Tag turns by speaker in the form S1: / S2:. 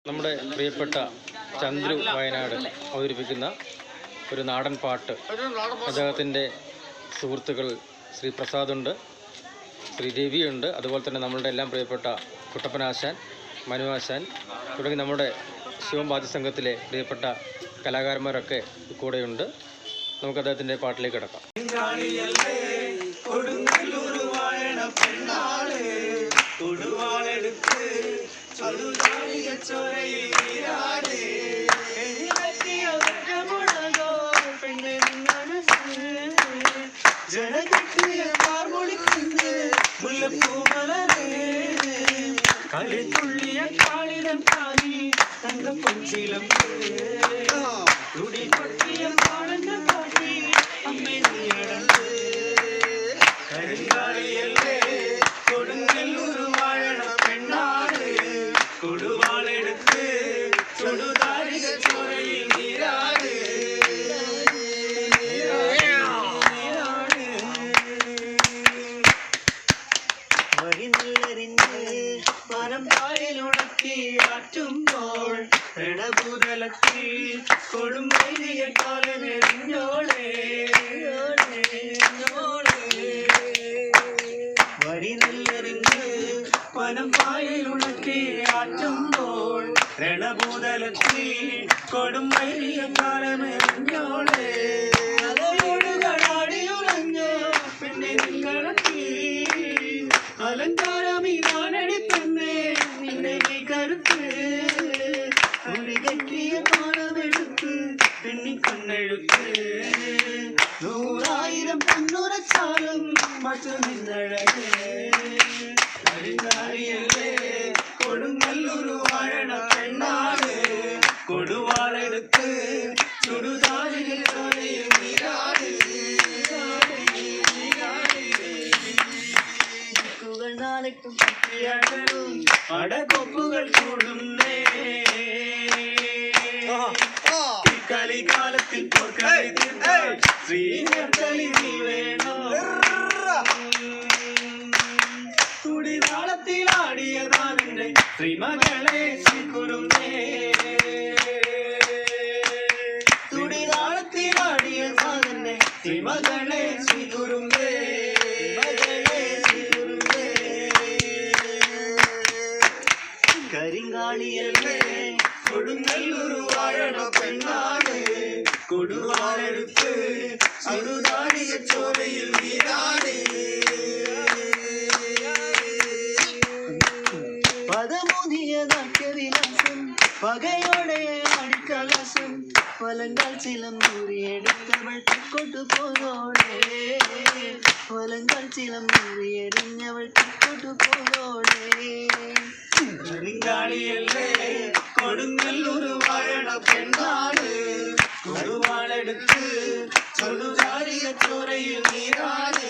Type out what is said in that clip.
S1: നമ്മുടെ പ്രിയപ്പെട്ട ചന്ദ്രു വയനാട് അവതരിപ്പിക്കുന്ന ഒരു നാടൻ പാട്ട്. അദ്ദേഹത്തിൻ്റെ സുഹൃത്തുക്കൾ ശ്രീ പ്രസാദുണ്ട്, ശ്രീ രവിയുണ്ട്, അതുപോലെ തന്നെ നമ്മളുടെ എല്ലാം പ്രിയപ്പെട്ട കുട്ടപ്പനാശാൻ, മനുവാശാൻ തുടങ്ങി നമ്മുടെ ശിവം വാദ്യസംഘത്തിലെ പ്രിയപ്പെട്ട കലാകാരന്മാരൊക്കെ കൂടെയുണ്ട്. നമുക്ക് അദ്ദേഹത്തിൻ്റെ പാട്ടിലേക്ക് കിടക്കാം.
S2: കളിത്തുള്ളിയ കാളിടം കാലി തങ്ക പൊഞ്ചിലം തുടി പൊട്ടിയ പാടന്റെ പാട്ടി അമ്മേ നീയടന്ന് കരിങ്കാളിയല്ലേ കൊടുങ്ങല്ലൂർ വാഴണ പെണ്ണാട് കൊടുവാളെടുത്ത് ചുടുതാരിക ചോരയിൽ നീരാട് പനം പായലുണക്കി ആറ്റുമ്പോൾ പ്രണഭൂതലത്തിൽ കൊടുമ്പൈലിയ കാലമെറിഞ്ഞോളെ വരി നെല്ലെറിഞ്ഞ് പനം പായലുണക്കി ആറ്റുമ്പോൾ പ്രണഭൂതലത്തിൽ കൊടുമ്പൈലിയ കാലമെറിഞ്ഞോളെ അലയോടുകളാടിയുറഞ്ഞ് പിന്നെ നിങ്ങളത്തി അലങ്കാരമീ നാനടി പെണ്ണേ നിന്നെ നീ കരുത്ത് കെട്ടിയ പാടമെടുത്ത് പെണ്ണി കണ്ണെഴുത്ത് 100,000 പൊന്നുറച്ചാലും മറ്റു നിന്നഴകേ കരിങ്കാളിയല്ലേ കൊടുങ്ങല്ലൂർ വാഴണ പെണ്ണാട് കൊടുവാളെടുത്ത് ചുടുതാരിക ചോരയിൽ നീരാട് നാളെക്കും പറ്റിയാടും അടകൊപ്പുകൾ കൂടുന്നേ കളിക്കാലത്തിൽ ശ്രീകളി നീ വേണോ തുടിതാളത്തിലാടിയതാണെന്റെ ശ്രീമകളെ ശ്രീകുരുന്നേ തുടിതാളത്തിലാടിയതാണെന്റെ ശ്രീമകളെ ശ്രീകുരുന്നേ കരിങ്കാളിയല്ലേ കൊടുങ്ങല്ലൂർ വാഴണ പെണ്ണാട് കൊടുവാളെടുത്ത് ചുടുതാരിക ചോരയിൽ നീരാട് പദമുതിയ നാട്യവിലാസം പകയോടെ അടിക്കലാസം പലങ്കാൽ ചിലം മുറിയെടുത്തവൾ തെക്കോട്ടു പോകോളെ പലങ്കാൽ ചിലം മുറിയെറിഞ്ഞവൾ തെക്കോട്ടു പോകോളെ കരിങ്കാളിയല്ലേ കൊടുങ്ങല്ലൂർ വാഴണ പെണ്ണാട് കൊടുവാളെടുത്ത് ചുടുതാരിക ചോരയിൽ നീരാട്